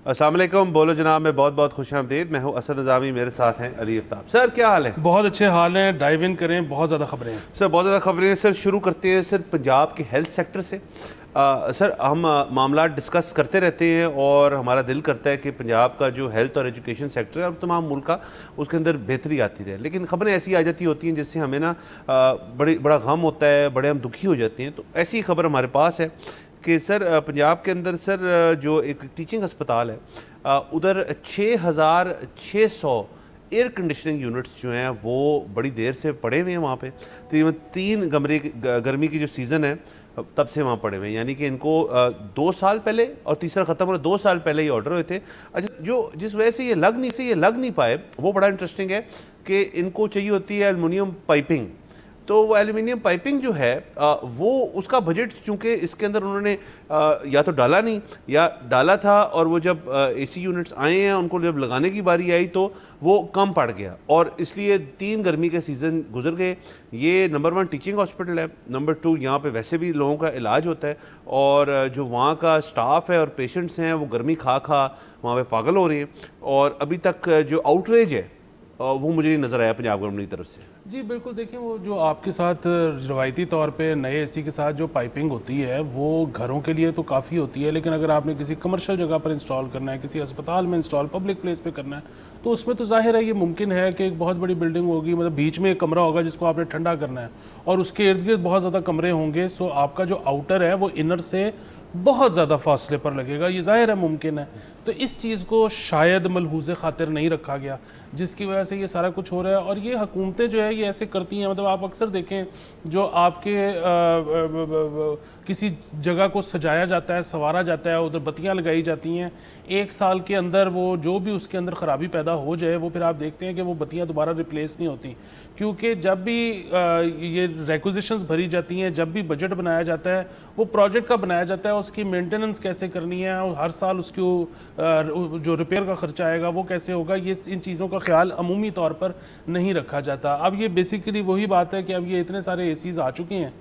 अस्सलाम वालेकुम, बोलो जनाब में बहुत बहुत खुश आमदीद। मैं हूँ असद निज़ामी, मेरे साथ हैं अली आफ्ताब। सर क्या हाल है? बहुत अच्छे हाल हैं, डाइव इन करें, बहुत ज़्यादा खबरें हैं। सर बहुत ज़्यादा खबरें हैं। सर शुरू करते हैं सर पंजाब के हेल्थ सेक्टर से। सर हम मामला डिस्कस करते रहते हैं और हमारा दिल करता है कि पंजाब का जो हेल्थ और एजुकेशन सेक्टर है और तमाम मुल्क का, उसके अंदर बेहतरी आती रहे। लेकिन खबरें ऐसी आ जाती होती हैं जिससे हमें ना बड़ा गम होता है, बड़े हम दुखी हो जाते हैं। तो ऐसी ही खबर हमारे पास है कि सर पंजाब के अंदर सर जो एक टीचिंग अस्पताल है उधर 6,600 एयर कंडीशनिंग यूनिट्स जो हैं वो बड़ी देर से पड़े हुए हैं वहाँ पे। तकरीबन 3 गर्मी की जो सीज़न है तब से वहाँ पड़े हुए हैं। यानी कि इनको 2 साल पहले और तीसरा ख़त्म होने 2 साल पहले ये ऑर्डर हुए थे। अच्छा, जो जिस वजह से ये लग नहीं पाए वो बड़ा इंटरेस्टिंग है कि इनको चाहिए होती है एलुमिनियम पाइपिंग। तो वो एल्यूमिनियम पाइपिंग जो है वो उसका बजट चूंकि इसके अंदर उन्होंने या तो डाला नहीं या डाला था, और वो जब एसी यूनिट्स आए हैं उनको जब लगाने की बारी आई तो वो कम पड़ गया और इसलिए 3 गर्मी के सीज़न गुजर गए। ये नंबर 1 टीचिंग हॉस्पिटल है, नंबर 2 यहाँ पे वैसे भी लोगों का इलाज होता है, और जो वहाँ का स्टाफ है और पेशेंट्स हैं वो गर्मी खा वहाँ पे पागल हो रहे हैं। और अभी तक जो आउटरेज है वो मुझे नहीं नज़र आया पंजाब गवर्नमेंट की तरफ से। जी बिल्कुल, देखिए वो जो आपके साथ रवायती तौर पे नए एसी के साथ जो पाइपिंग होती है वो घरों के लिए तो काफ़ी होती है, लेकिन अगर आपने किसी कमर्शियल जगह पर इंस्टॉल करना है, किसी अस्पताल में इंस्टॉल, पब्लिक प्लेस पे करना है, तो उसमें तो जाहिर है ये मुमकिन है कि एक बहुत बड़ी बिल्डिंग होगी, मतलब बीच में एक कमरा होगा जिसको आपने ठंडा करना है और उसके इर्द गिर्द बहुत ज़्यादा कमरे होंगे। सो आपका जो आउटर है वो इनर से बहुत ज़्यादा फासले पर लगेगा, ये ज़ाहिर है मुमकिन है। तो इस चीज़ को शायद मलहूज़े खातिर नहीं रखा गया, जिसकी वजह से ये सारा कुछ हो रहा है। और ये हुकूमतें जो है ये ऐसे करती हैं, मतलब आप अक्सर देखें जो आपके किसी जगह को सजाया जाता है, संवारा जाता है, उधर बत्तियां लगाई जाती हैं, 1 साल के अंदर वो जो भी उसके अंदर ख़राबी पैदा हो जाए वो फिर आप देखते हैं कि वो बत्तियां दोबारा रिप्लेस नहीं होती, क्योंकि जब भी ये रिक्विजिशंस भरी जाती हैं, जब भी बजट बनाया जाता है, वो प्रोजेक्ट का बनाया जाता है, उसकी मेंटेनेंस कैसे करनी है और हर साल उसको जो रिपेयर का खर्चा आएगा वो कैसे होगा, ये इन चीज़ों का ख्याल अमूमी तौर पर नहीं रखा जाता। अब ये बेसिकली वही बात है कि अब ये इतने सारे एसीज़ आ चुके हैं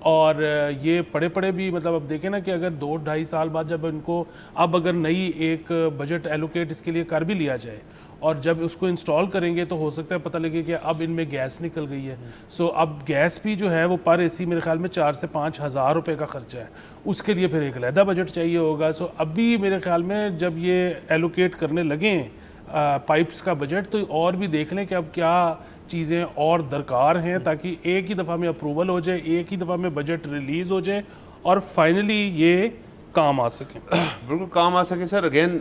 और ये पड़े पड़े भी, मतलब अब देखें ना कि अगर 2-2.5 साल बाद जब इनको अब अगर नई एक बजट एलोकेट इसके लिए कर भी लिया जाए और जब उसको इंस्टॉल करेंगे तो हो सकता है पता लगे कि अब इनमें गैस निकल गई है। सो अब गैस भी जो है वो पर एसी मेरे ख्याल में 4 से 5 हज़ार रुपये का खर्चा है, उसके लिए फिर एक अलहदा बजट चाहिए होगा। सो अभी मेरे ख्याल में जब ये एलोकेट करने लगें पाइप्स का बजट तो और भी देख लें कि अब क्या चीज़ें और दरकार हैं, ताकि एक ही दफ़ा में अप्रूवल हो जाए, एक ही दफ़ा में बजट रिलीज़ हो जाए और फाइनली ये काम आ सके। बिल्कुल काम आ सके सर। अगेन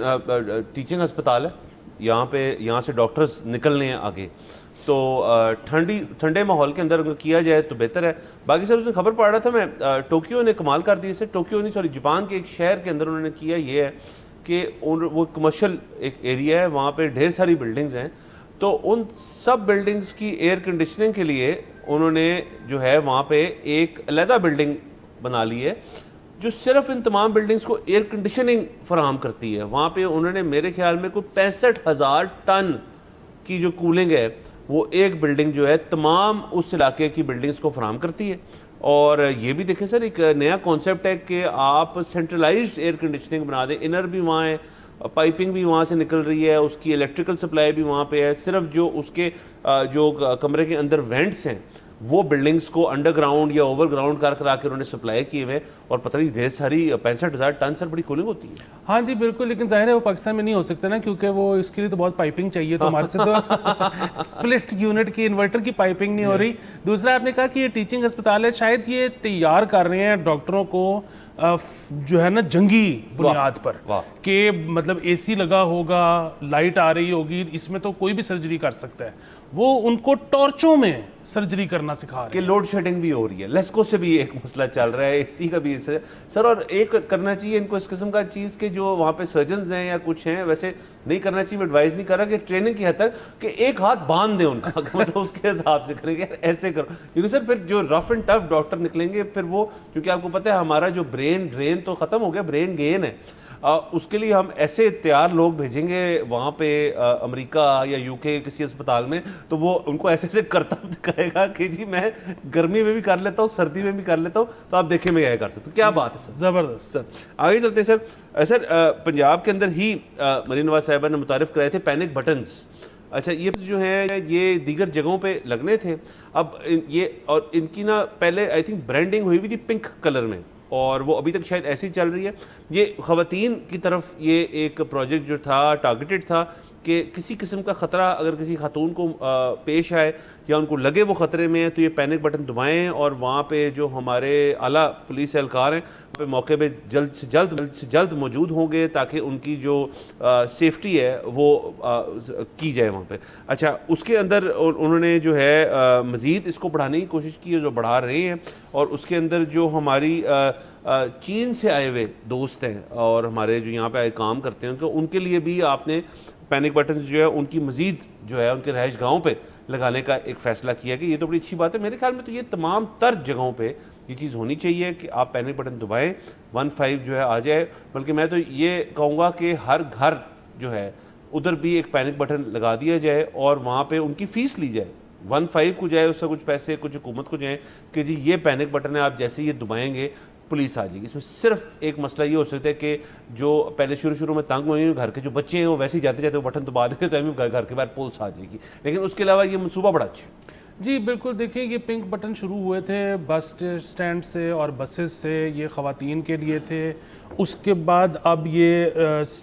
टीचिंग अस्पताल है, यहाँ से डॉक्टर्स निकलने हैं आगे, तो ठंडे माहौल के अंदर अगर किया जाए तो बेहतर है। बाकी सर उसने खबर पढ़ रहा था मैं, टोक्यो ने कमाल कर दिया सर। टोक्यो नहीं, सॉरी, जापान के एक शहर के अंदर उन्होंने किया ये है कि वो कमर्शियल एक एरिया है, वहाँ पे ढेर सारी बिल्डिंग्स हैं, तो उन सब बिल्डिंग्स की एयर कंडीशनिंग के लिए उन्होंने जो है वहाँ पे एक अलहदा बिल्डिंग बना ली है जो सिर्फ इन तमाम बिल्डिंग्स को एयर कंडीशनिंग फराहम करती है। वहाँ पे उन्होंने मेरे ख्याल में कोई 65,000 टन की जो कूलिंग है वो एक बिल्डिंग जो है तमाम उस इलाके की बिल्डिंग्स को फराहम करती है। और ये भी देखें सर, एक नया कॉन्सेप्ट है कि आप सेंट्रलाइज्ड एयर कंडीशनिंग बना दें। इनर भी वहाँ है, पाइपिंग भी वहाँ से निकल रही है, उसकी इलेक्ट्रिकल सप्लाई भी वहाँ पे है, सिर्फ जो उसके जो कमरे के अंदर वेंट्स हैं वो बिल्डिंग्स को अंडरग्राउंड या ओवरग्राउंड करा के उन्होंने सप्लाई किए हुए, और पता नहीं ढेर सारी 65,000 टन सर बड़ी कूलिंग होती है। हाँ जी बिल्कुल, लेकिन जाहिर है वो पाकिस्तान में नहीं हो सकता ना, क्योंकि वो इसके लिए तो बहुत पाइपिंग चाहिए, तो हमारे से तो स्प्लिट यूनिट की इन्वर्टर की पाइपिंग नहीं हो रही। दूसरा आपने कहा कि ये टीचिंग अस्पताल है, शायद ये तैयार कर रहे हैं डॉक्टरों को जो है ना जंगी बुनियाद पर, कि मतलब एसी लगा होगा, लाइट आ रही होगी, इसमें तो कोई भी सर्जरी कर सकता है, वो उनको टॉर्चों में सर्जरी करना सिखा रहे हैं। कि लोड शेडिंग भी हो रही है, लेस्को से भी एक मसला चल रहा है, एसी का भी सर। और एक करना चाहिए इनको इस किस्म का चीज़ के जो वहाँ पे सर्जन्स हैं या कुछ हैं, वैसे नहीं करना चाहिए, एडवाइस नहीं कर रहा कि ट्रेनिंग की हद तक कि एक हाथ बांध दें उनका मतलब उसके हिसाब से करेंगे, यार ऐसे करो, क्योंकि सर फिर जो रफ एंड टफ डॉक्टर निकलेंगे फिर वो, क्योंकि आपको पता है हमारा जो ब्रेन ड्रेन तो ख़त्म हो गया, ब्रेन गेन है, उसके लिए हम ऐसे तैयार लोग भेजेंगे वहाँ पे अमेरिका या यूके किसी अस्पताल में, तो वो उनको ऐसे ऐसे करता दिखाएगा कि जी मैं गर्मी में भी कर लेता हूँ, सर्दी में भी कर लेता हूँ, तो आप देखें मैं क्या कर सकता हूँ। क्या बात है सर, ज़बरदस्त। सर आगे चलते हैं सर। सर पंजाब के अंदर ही मरीन नवाज साहिबा ने मुतारिफ कराए थे पैनिक बटन्स। अच्छा, ये जो है ये दीगर जगहों पे लगने थे, अब ये और इनकी ना पहले आई थिंक ब्रांडिंग हुई हुई थी पिंक कलर में, और वो अभी तक शायद ऐसी चल रही है। ये ख़वातीन की तरफ ये एक प्रोजेक्ट जो था टारगेटेड था कि किसी किस्म का ख़तरा अगर किसी खातून को पेश आए या उनको लगे वो ख़तरे में है, तो ये पैनिक बटन दबाएं और वहाँ पे जो हमारे आला पुलिस एहलकार हैं पे मौके पे जल्द से जल्द मौजूद होंगे, ताकि उनकी जो सेफ्टी है वो की जाए वहाँ पे। अच्छा, उसके अंदर उन्होंने जो है मज़ीद इसको बढ़ाने की कोशिश की है, जो बढ़ा रहे हैं, और उसके अंदर जो हमारी चीन से आए हुए दोस्त हैं और हमारे जो यहाँ पे आए काम करते हैं उनके लिए भी आपने पैनिक बटन्स जो है उनकी मज़ीद जो है उनके रहायश गाहों पे लगाने का एक फ़ैसला किया कि ये तो बड़ी अच्छी बात है। मेरे ख्याल में तो ये तमाम तर जगहों पे ये चीज़ होनी चाहिए कि आप पैनिक बटन दबाएं, 15 जो है आ जाए। बल्कि मैं तो ये कहूँगा कि हर घर जो है उधर भी एक पैनिक बटन लगा दिया जाए और वहाँ पे उनकी फ़ीस ली जाए, 15 को जाए, उससे कुछ पैसे कुछ हुकूमत को जाए कि जी ये पैनिक बटन है, आप जैसे ये दबाएंगे पुलिस आ जाएगी। इसमें सिर्फ एक मसला ये हो सकता है कि जो पहले शुरू में तंग हुए घर के जो बच्चे हैं वो वैसे ही जाते जाते वो बटन दबा देंगे तो घर के बाहर पुलिस आ जाएगी, लेकिन उसके अलावा ये मनसूबा बड़ा अच्छा है। जी बिल्कुल, देखिए ये पिंक बटन शुरू हुए थे बस स्टैंड से और बसेस से, ये ख़वातीन के लिए थे। उसके बाद अब ये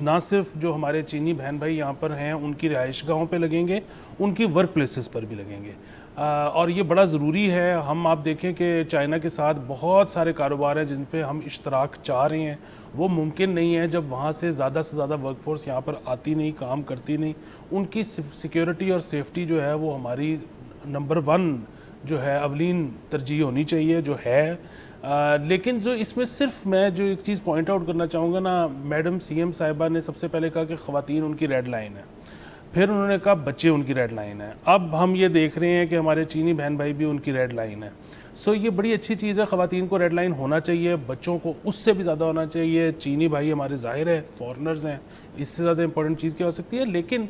ना सिर्फ जो हमारे चीनी बहन भाई यहाँ पर हैं उनकी रिहाइश गाहों पे लगेंगे, उनकी वर्क प्लेसेस पर भी लगेंगे। और ये बड़ा ज़रूरी है। हम आप देखें कि चाइना के साथ बहुत सारे कारोबार हैं जिन पे हम इश्तराक चाह रहे हैं, वो मुमकिन नहीं है जब वहाँ से ज़्यादा वर्कफोर्स यहाँ पर आती नहीं, काम करती नहीं। उनकी सिक्योरिटी और सेफ्टी जो है वो हमारी नंबर 1 जो है अवलीन तरजीह होनी चाहिए, जो है। लेकिन जो इसमें सिर्फ मैं जो एक चीज़ पॉइंट आउट करना चाहूँगा ना, मैडम सीएम साहिबा ने सबसे पहले कहा कि ख़वातीन उनकी रेड लाइन है, फिर उन्होंने कहा बच्चे उनकी रेड लाइन है, अब हम ये देख रहे हैं कि हमारे चीनी बहन भाई भी उनकी रेड लाइन है। सो ये बड़ी अच्छी चीज़ है, ख़वातीन को रेड लाइन होना चाहिए, बच्चों को उससे भी ज़्यादा होना चाहिए। चीनी भाई हमारे ज़ाहिर है फॉरेनर्स हैं, इससे ज़्यादा इंपॉर्टेंट चीज़ क्या हो सकती है। लेकिन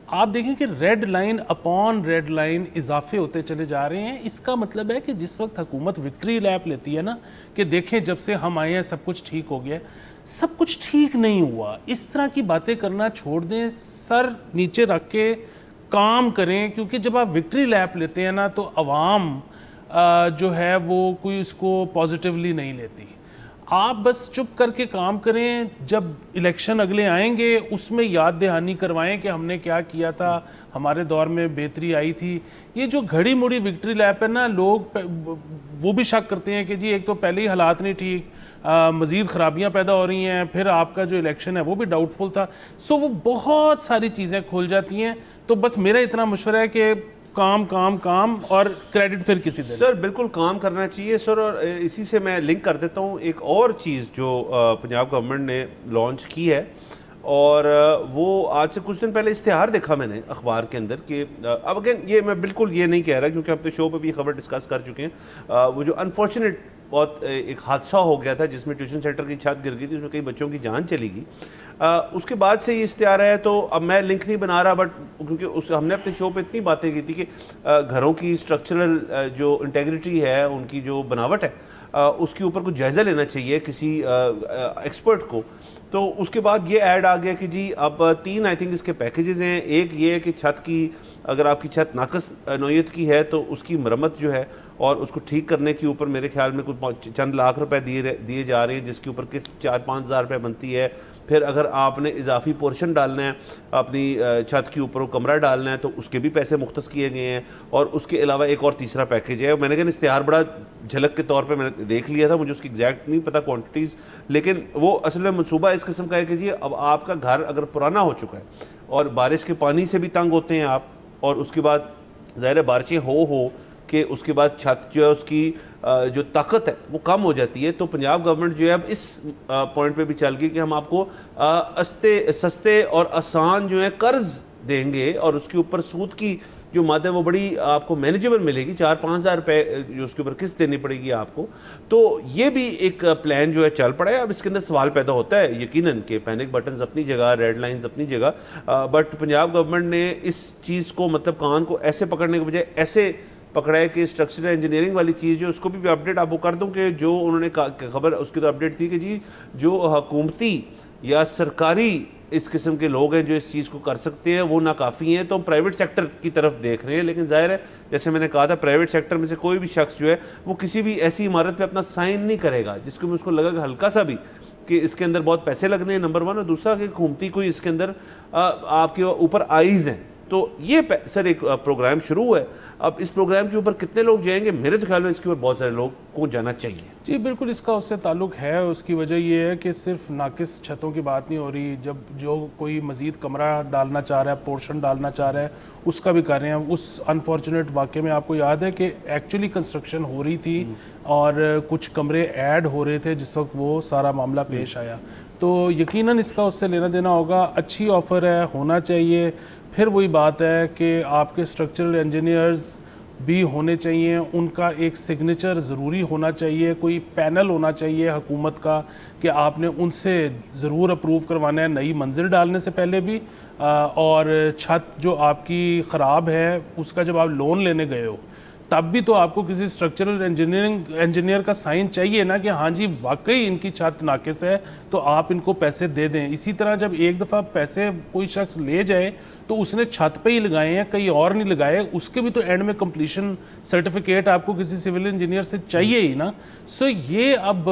आप देखें कि red line upon red line इजाफे होते चले जा रहे हैं। इसका मतलब है कि जिस वक्त हुकूमत विक्ट्री लैप लेती है ना कि देखें जब से हम आए हैं सब कुछ ठीक हो गया, सब कुछ ठीक नहीं हुआ। इस तरह की बातें करना छोड़ दें, सर नीचे रख के काम करें, क्योंकि जब आप विक्ट्री लैप लेते हैं ना तो अवाम जो है वो कोई उसको पॉजिटिवली नहीं लेती। आप बस चुप करके काम करें, जब इलेक्शन अगले आएंगे उसमें याद दहानी करवाएं कि हमने क्या किया था, हमारे दौर में बेहतरी आई थी। ये जो घड़ी मुड़ी विक्ट्री लैप है ना, लोग वो भी शक करते हैं कि जी एक तो पहले ही हालात नहीं ठीक, मज़ीद ख़राबियाँ पैदा हो रही हैं, फिर आपका जो इलेक्शन है वो भी डाउटफुल था। सो वो बहुत सारी चीज़ें खुल जाती हैं। तो बस मेरा इतना मशवरा है कि काम काम काम और क्रेडिट फिर किसी दिन। सर बिल्कुल काम करना चाहिए सर, और इसी से मैं लिंक कर देता हूँ एक और चीज़ जो पंजाब गवर्नमेंट ने लॉन्च की है, और वो आज से कुछ दिन पहले इश्तिहार देखा मैंने अखबार के अंदर कि अब अगेन ये मैं बिल्कुल ये नहीं कह रहा क्योंकि अपने शो पे भी खबर डिस्कस कर चुके हैं, वो जो अनफॉर्चुनेट बहुत एक हादसा हो गया था जिसमें ट्यूशन सेंटर की छत गिर गई थी, उसमें कई बच्चों की जान चली गई। उसके बाद से ये इश्तिहार है, तो अब मैं लिंक नहीं बना रहा, बट क्योंकि उस हमने अपने शो पे इतनी बातें की थी कि घरों की स्ट्रक्चरल जो इंटेग्रिटी है, उनकी जो बनावट है, उसके ऊपर कुछ जायज़ा लेना चाहिए किसी एक्सपर्ट को। तो उसके बाद ये ऐड आ गया कि जी अब 3 आई थिंक इसके पैकेजेस हैं। एक ये है कि छत की, अगर आपकी छत नाकस नौयत की है तो उसकी मरम्मत जो है और उसको ठीक करने के ऊपर मेरे ख्याल में कुछ चंद लाख रुपए दिए जा रहे हैं, जिसके ऊपर किस 4-5 हज़ार रुपये बनती है। फिर अगर आपने इजाफी पोर्शन डालना है अपनी छत के ऊपर, वो कमरा डालना है, तो उसके भी पैसे मुख्तस किए गए हैं। और उसके अलावा एक और तीसरा पैकेज है, मैंने कहा इश्तिहार बड़ा झलक के तौर पे मैंने देख लिया था, मुझे उसकी एग्जैक्ट नहीं पता क्वांटिटीज़, लेकिन वो असल में मनसूबा इस किस्म का है कि जी अब आपका घर अगर पुराना हो चुका है और बारिश के पानी से भी तंग होते हैं आप, और उसके बाद ज़ाहिर बारिशें हो कि उसके बाद छत जो है उसकी जो ताकत है वो कम हो जाती है, तो पंजाब गवर्नमेंट जो है अब इस पॉइंट पे भी चल गई कि हम आपको सस्ते और आसान जो है कर्ज देंगे और उसके ऊपर सूद की जो मद है वो बड़ी आपको मैनेजेबल मिलेगी, 4-5 हज़ार रुपये जो उसके ऊपर किस्त देनी पड़ेगी आपको। तो ये भी एक प्लान जो है चल पड़ा है। अब इसके अंदर सवाल पैदा होता है यकीनन कि पैनिक बटन्स अपनी जगह, रेड लाइंस अपनी जगह, बट पंजाब गवर्नमेंट ने इस चीज़ को मतलब कान को ऐसे पकड़ने के बजाय ऐसे पकड़ा है कि स्ट्रक्चरल इंजीनियरिंग वाली चीज़ जो उसको भी अपडेट आपको कर दूं कि जो उन्होंने खबर उसकी तो अपडेट थी कि जी जो हुकूमती या सरकारी इस किस्म के लोग हैं जो इस चीज़ को कर सकते हैं वो नाकाफ़ी हैं, तो हम प्राइवेट सेक्टर की तरफ देख रहे हैं। लेकिन जाहिर है जैसे मैंने कहा था प्राइवेट सेक्टर में से कोई भी शख्स जो है वो किसी भी ऐसी इमारत पे अपना साइन नहीं करेगा जिसको भी उसको लगा कि हल्का सा भी कि इसके अंदर बहुत पैसे लगने हैं, नंबर 1, और दूसरा कि हुकूमती कोई इसके अंदर आपके ऊपर आइज़ हैं। तो ये सर एक प्रोग्राम शुरू हुआ है। अब इस प्रोग्राम के ऊपर कितने लोग जाएंगे, मेरे तो ख्याल में इसके ऊपर बहुत सारे लोग को जाना चाहिए। जी बिल्कुल, इसका उससे ताल्लुक है। उसकी वजह ये है कि सिर्फ नाकिस छतों की बात नहीं हो रही, जब जो कोई मज़ीद कमरा डालना चाह रहा है, पोर्शन डालना चाह रहा है, उसका भी कर रहे हैं। उस अनफॉर्चुनेट वाक़े में आपको याद है कि एक्चुअली कंस्ट्रक्शन हो रही थी और कुछ कमरे ऐड हो रहे थे जिस वक्त वो सारा मामला पेश आया। तो यकीनन इसका उससे लेना देना होगा। अच्छी ऑफ़र है, होना चाहिए। फिर वही बात है कि आपके स्ट्रक्चरल इंजीनियर्स भी होने चाहिए, उनका एक सिग्नेचर ज़रूरी होना चाहिए, कोई पैनल होना चाहिए हुकूमत का कि आपने उनसे ज़रूर अप्रूव करवाना है नई मंजिल डालने से पहले भी, और छत जो आपकी ख़राब है उसका जब आप लोन लेने गए हो तब भी तो आपको किसी स्ट्रक्चरल इंजीनियर का साइन चाहिए ना कि हाँ जी वाकई इनकी छत नाकिस है, तो आप इनको पैसे दे दें। इसी तरह जब एक दफ़ा पैसे कोई शख्स ले जाए तो उसने छत पे ही लगाए हैं, कहीं और नहीं लगाए, उसके भी तो एंड में कंप्लीशन सर्टिफिकेट आपको किसी सिविल इंजीनियर से चाहिए ही ना। सो ये अब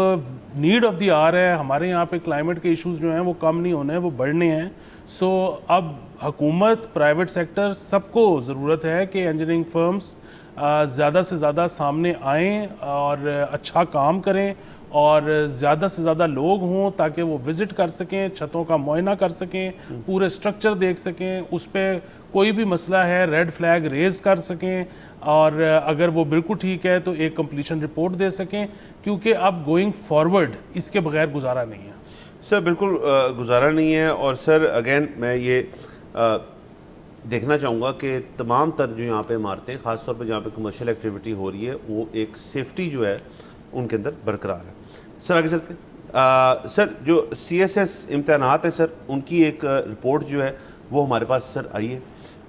नीड ऑफ द आवर है। हमारे यहाँ पे क्लाइमेट के इश्यूज जो हैं वो कम नहीं होने हैं, वो बढ़ने हैं। सो अब हुकूमत, प्राइवेट सेक्टर, सबको ज़रूरत है कि इंजीनियरिंग फर्म्स ज़्यादा से ज़्यादा सामने आएँ और अच्छा काम करें और ज़्यादा से ज़्यादा लोग हों ताकि वो विज़िट कर सकें, छतों का मुआयना कर सकें, पूरे स्ट्रक्चर देख सकें, उस पर कोई भी मसला है रेड फ्लैग रेज़ कर सकें, और अगर वो बिल्कुल ठीक है तो एक कंप्लीशन रिपोर्ट दे सकें, क्योंकि अब गोइंग फॉरवर्ड इसके बगैर गुजारा नहीं है। सर बिल्कुल गुजारा नहीं है। और सर अगेन मैं ये देखना चाहूँगा कि तमाम तर जो यहाँ पे इमारतें, ख़ास तौर पे जहाँ पे कमर्शियल एक्टिविटी हो रही है, वो एक सेफ्टी जो है उनके अंदर बरकरार है। सर आगे चलते हैं। सर जो CSS इम्तहानात है सर, उनकी एक रिपोर्ट जो है वो हमारे पास सर आई है,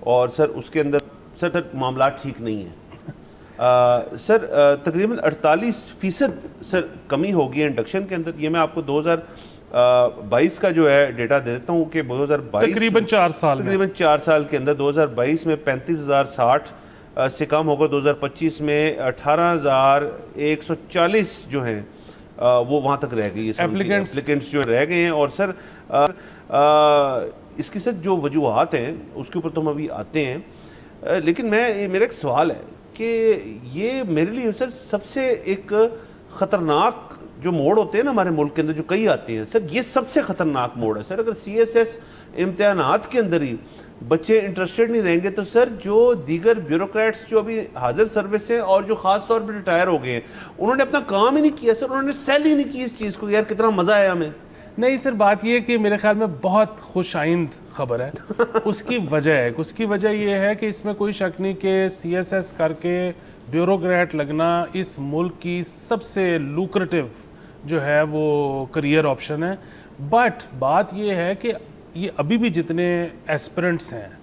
और सर उसके अंदर सर मामला ठीक नहीं है। सर तकरीबन 48% सर कमी होगी इंडक्शन के अंदर। ये मैं आपको 2022 का जो है डेटा दे देता हूँ कि 2022 तकरीबन 4 साल के अंदर 2022 में 35,060 से कम होकर 2025 में 18,140 जो हैं वो वहाँ तक रह गई है, एप्लीकेंट्स जो रह गए हैं। और सर इसकी सर जो वजूहात हैं उसके ऊपर तो हम अभी आते हैं, लेकिन मेरा एक सवाल है कि ये मेरे लिए सर सबसे एक ख़तरनाक जो मोड़ होते हैं ना हमारे मुल्क के अंदर, जो कई आते हैं सर, ये सबसे ख़तरनाक मोड़ है सर। अगर CSS इम्तहानात के अंदर ही बच्चे इंटरेस्टेड नहीं रहेंगे तो सर जो दीगर ब्यूरोक्रेट्स जो अभी हाजिर सर्विस हैं और जो ख़ास तौर पर रिटायर हो गए हैं, उन्होंने अपना काम ही नहीं किया सर, उन्होंने सेल ही नहीं की इस चीज़ को। यार कितना मज़ा आया हमें। नहीं सर, बात ये है कि मेरे ख्याल में बहुत खुशाइंद खबर है। उसकी वजह यह है कि इसमें कोई शक नहीं कि CSS करके ब्यूरोक्रेट लगना इस मुल्क की सबसे लुक्रेटिव जो है वो करियर ऑप्शन है। बट बात ये है कि ये अभी भी जितने एस्पिरेंट्स हैं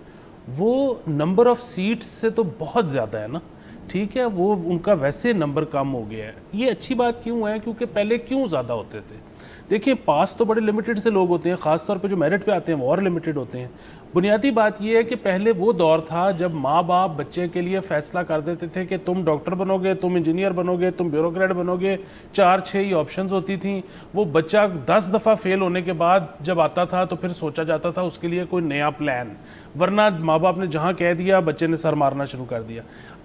वो नंबर ऑफ सीट्स से तो बहुत ज़्यादा है ना। ठीक है, वो उनका वैसे नंबर कम हो गया है। ये अच्छी बात क्यों है? क्योंकि पहले क्यों ज़्यादा होते थे। देखिए पास तो बड़े लिमिटेड से लोग होते हैं, ख़ास तौर पे जो मेरिट पे आते हैं वो और लिमिटेड होते हैं। बुनियादी बात ये है कि पहले वो दौर था जब माँ बाप बच्चे के लिए फ़ैसला कर देते थे कि तुम डॉक्टर बनोगे, तुम इंजीनियर बनोगे, तुम ब्यूरोक्रेट बनोगे, 4-6 ही ऑप्शंस होती थी। वो बच्चा 10 दफ़ा फेल होने के बाद जब आता था तो फिर सोचा जाता था उसके लिए कोई नया प्लान, वरना माँ बाप ने जहाँ कह दिया बच्चे ने सर मारना शुरू कर दिया।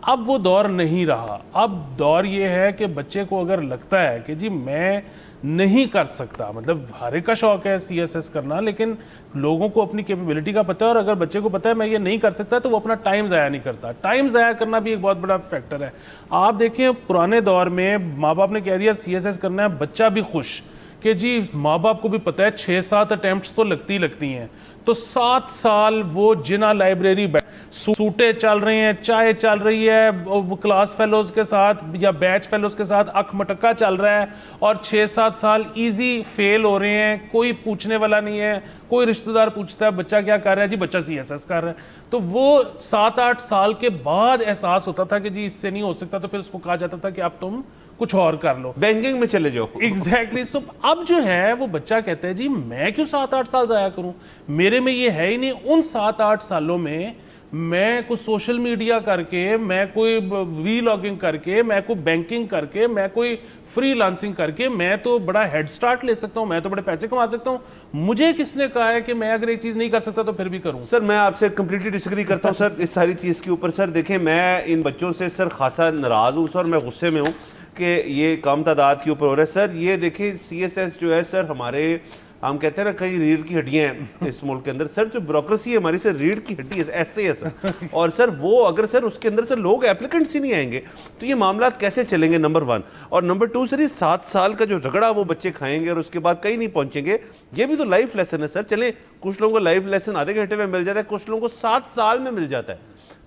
अब वो दौर नहीं रहा। अब दौर ये है कि बच्चे को अगर लगता है कि जी मैं नहीं कर सकता, मतलब हर एक का शौक है CSS करना, लेकिन लोगों को अपनी कैपेबिलिटी का पता है, और अगर बच्चे को पता है मैं ये नहीं कर सकता तो वो अपना टाइम ज़ाया नहीं करता। टाइम ज़ाया करना भी एक बहुत बड़ा फैक्टर है। आप देखिए पुराने दौर में माँ बाप ने कह दिया CSS करना है, बच्चा भी खुश कि जी माँ बाप को भी पता है 6-7 अटैम्प्ट्स तो लगती हैं, तो 7 साल वो जिना लाइब्रेरी सूटे चल रहे हैं, चाय चल रही है, वो क्लास फेलोज के साथ या बैच फेलोज के साथ अख मटक्का चल रहा है, और 6-7 साल इजी फेल हो रहे हैं, कोई पूछने वाला नहीं है। कोई रिश्तेदार पूछता है बच्चा क्या कर रहा है, जी बच्चा CSS कर रहा है। तो वो 7-8 साल के बाद एहसास होता था कि जी इससे नहीं हो सकता, तो फिर उसको कहा जाता था कि अब तुम कुछ और कर लो, बैंकिंग में चले जाओ। एग्जैक्टली सो अब जो है वो बच्चा कहता है जी मैं क्यों 7-8 साल जाया करूं, मेरे में ये है ही नहीं। उन 7-8 सालों में मैं कुछ सोशल मीडिया करके, मैं कोई वीलॉगिंग करके, मैं कोई बैंकिंग करके, मैं कोई फ्रीलांसिंग करके मैं तो बड़ा हेड स्टार्ट ले सकता हूं, मैं तो बड़े पैसे कमा सकता हूं। मुझे किसने कहा है कि मैं अगर एक चीज नहीं कर सकता तो फिर भी करूं? सर मैं आपसे कंप्लीटली डिसएग्री करता हूं सर इस सारी चीज़ के ऊपर। सर देखें, मैं इन बच्चों से सर खासा नाराज़ हूं सर, मैं गुस्से में हूं कि ये कम तादाद के ऊपर हो रहा है। सर ये देखें CSS जो है सर, हमारे हम कहते हैं ना कई रीढ़ की हड्डियां हैं इस मुल्क के अंदर। सर जो ब्यूरोक्रेसी है हमारी सर रीढ़ की हड्डी है, ऐसे है सर। और सर वो अगर सर उसके अंदर सर लोग एप्लीकेंट्स ही नहीं आएंगे तो ये मामला कैसे चलेंगे, नंबर 1। और नंबर 2 सर, ये 7 साल का जो रगड़ा वो बच्चे खाएंगे और उसके बाद कहीं नहीं पहुंचेंगे, ये भी तो लाइफ लेसन है सर। चले कुछ लोगों को लाइफ लेसन आधे घंटे में मिल जाता है, कुछ लोगों को 7 साल में मिल जाता है।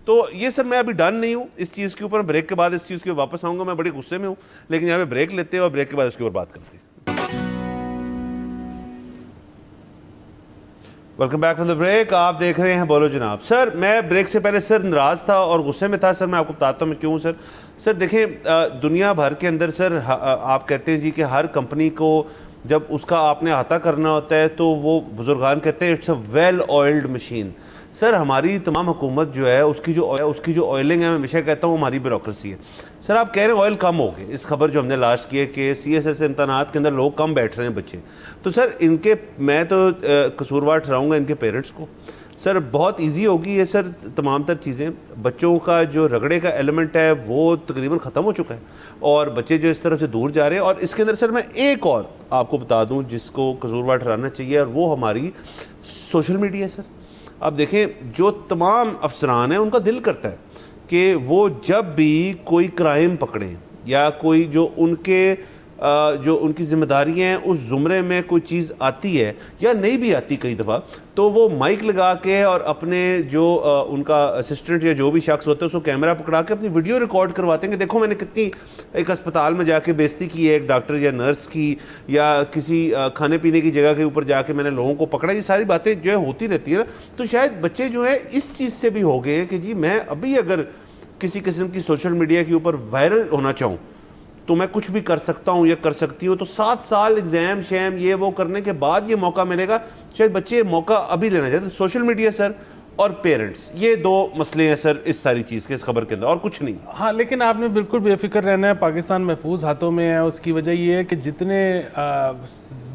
तो ये सर मैं अभी डन नहीं हूँ इस चीज़ के ऊपर। ब्रेक के बाद इस चीज़ के वापस आऊँगा, मैं बड़े गुस्से में हूँ, लेकिन यहाँ पे ब्रेक लेते हैं और ब्रेक के बाद इसके ऊपर बात करते हैं। Welcome back from the break. आप देख रहे हैं बोलो जनाब। सर मैं ब्रेक से पहले सर नाराज़ था और गुस्से में था सर, मैं आपको बताता हूँ मैं क्यों। सर देखें, दुनिया भर के अंदर सर आप कहते हैं जी कि हर कंपनी को जब उसका आपने अहाता करना होता है तो वो बुजुर्गान कहते हैं it's a well oiled machine. Sir हमारी तमाम हुकूमत जो है उसकी जो ऑयलिंग है, मैं हमेशा कहता हूँ हमारी ब्यूरोक्रेसी है। सर आप कह रहे हैं ऑयल कम हो गए, इस खबर जो हमने लास्ट की है कि CSS इम्तहानात के अंदर लोग कम बैठ रहे हैं बच्चे, तो सर इनके मैं तो कसूरवार ठहराऊँगा इनके पेरेंट्स को। सर बहुत इजी होगी ये सर तमाम तर चीज़ें। बच्चों का जो रगड़े का एलिमेंट है वो तकरीबन ख़त्म हो चुका है और बच्चे जो इस तरफ से दूर जा रहे हैं। और इसके अंदर सर मैं एक और आपको बता दूँ जिसको कसूरवार ठहराना चाहिए, और वो हमारी सोशल मीडिया है सर। अब देखें, जो तमाम अफसरान हैं उनका दिल करता है कि वो जब भी कोई क्राइम पकड़ें या कोई जो उनकी जिम्मेदारियां हैं उस ज़ुमरे में कोई चीज़ आती है या नहीं भी आती कई दफ़ा, तो वो माइक लगा के और अपने जो उनका असिस्टेंट या जो भी शख्स होता है उसको कैमरा पकड़ा के अपनी वीडियो रिकॉर्ड करवाते हैं कि देखो मैंने कितनी एक अस्पताल में जाके बेइज्जती की है एक डॉक्टर या नर्स की, या किसी खाने पीने की जगह के ऊपर जाके मैंने लोगों को पकड़ा। ये सारी बातें जो है होती रहती है ना। तो शायद बच्चे जो है इस चीज़ से भी हो गए हैं कि जी मैं अभी अगर किसी किस्म की सोशल मीडिया के ऊपर वायरल होना चाहूँ तो मैं कुछ भी कर सकता हूँ या कर सकती हूँ। तो 7 साल एग्जाम शैम ये वो करने के बाद ये मौका मिलेगा, शायद बच्चे मौका अभी लेना चाहते। सोशल मीडिया सर और पेरेंट्स, ये 2 मसले हैं सर इस सारी चीज़ के, इस खबर के अंदर, और कुछ नहीं। हाँ, लेकिन आपने बिल्कुल बेफिक्र रहना है, पाकिस्तान महफूज हाथों में है। उसकी वजह ये है कि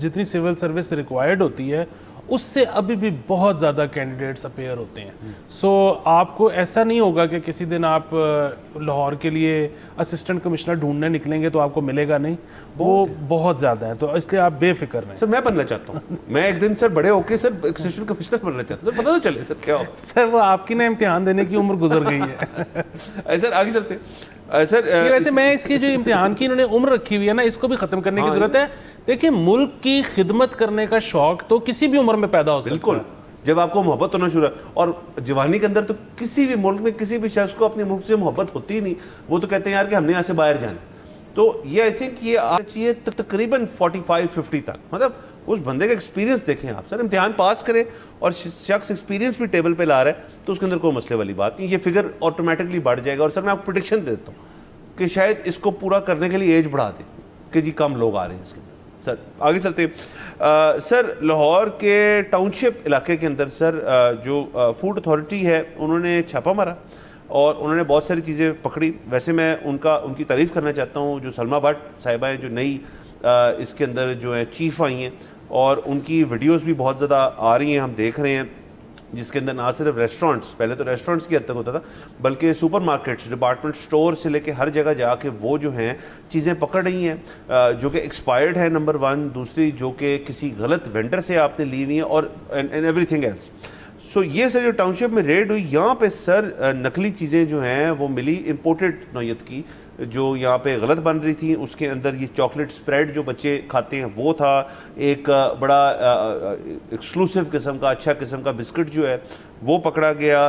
जितनी सिविल सर्विस रिक्वायर्ड होती है उससे अभी भी बहुत ज़्यादा कैंडिडेट्स अपेयर होते हैं। सो आपको ऐसा नहीं होगा कि किसी दिन आप लाहौर के लिए असिस्टेंट कमिश्नर ढूंढने निकलेंगे तो आपको मिलेगा नहीं, वो बहुत ज़्यादा है। तो इसलिए आप बेफिक्र रहें। सर मैं बनना चाहता हूँ, मैं एक दिन सर बड़े होके सर असिस्टेंट कमिश्नर बनना चाहता हूँ। सर पता तो चले सर क्या हो। सर वो आपकी ना इम्तिहान देने की उम्र गुजर गई है। सर आगे चलते सर। वैसे मैं इसकी जो इम्तिहान की इन्होंने उम्र रखी हुई है ना, इसको भी खत्म करने की जरूरत है। देखिए, मुल्क की खिदमत करने का शौक तो किसी भी उम्र में पैदा हो सकता है। बिल्कुल, जब आपको मोहब्बत होना शुरू है। और जवानी के अंदर तो किसी भी मुल्क में किसी भी शख्स को अपने मुल्क से मोहब्बत होती ही नहीं। वो तो कहते हैं यार कि हमने यहाँ से बाहर जाना। तो ये आई थिंक ये आना चाहिए तकरीबन 45-50 तक। मतलब उस बंदे का एक्सपीरियंस देखें आप सर, इम्तिहान पास करें और शख्स एक्सपीरियंस भी टेबल पे ला रहा है तो उसके अंदर कोई मसले वाली बात नहीं, ये फिगर ऑटोमेटिकली बढ़ जाएगा। और सर मैं आपको प्रेडिक्शन देता हूँ कि शायद इसको पूरा करने के लिए एज बढ़ा दें कि जी कम लोग आ रहे हैं इसके अंदर। सर आगे चलते हैं। सर लाहौर के टाउनशिप इलाके के अंदर सर जो फूड अथॉरिटी है उन्होंने छापा मारा और उन्होंने बहुत सारी चीज़ें पकड़ी। वैसे मैं उनकी तारीफ़ करना चाहता हूँ जो सलमा भट्ट साहिबा हैं, जो नई इसके अंदर जो है चीफ़ आई हैं, और उनकी वीडियोस भी बहुत ज़्यादा आ रही हैं, हम देख रहे हैं, जिसके अंदर ना सिर्फ रेस्टोरेंट्स, पहले तो रेस्टोरेंट्स की हद तक होता था, बल्कि सुपरमार्केट्स, डिपार्टमेंट स्टोर से लेके हर जगह जाके वो जो हैं चीज़ें पकड़ रही हैं जो कि एक्सपायर्ड है, नंबर 1, दूसरी जो कि किसी गलत वेंडर से आपने ली हुई है, और एंड एवरीथिंग एल्स। सो ये सर जो टाउनशिप में रेड हुई, यहाँ पे सर नकली चीज़ें जो हैं वो मिली, इम्पोर्टेड नौयत की, जो यहाँ पे गलत बन रही थी। उसके अंदर ये चॉकलेट स्प्रेड जो बच्चे खाते हैं वो था, एक बड़ा एक्सक्लूसिव किस्म का, अच्छा किस्म का बिस्किट जो है वो पकड़ा गया,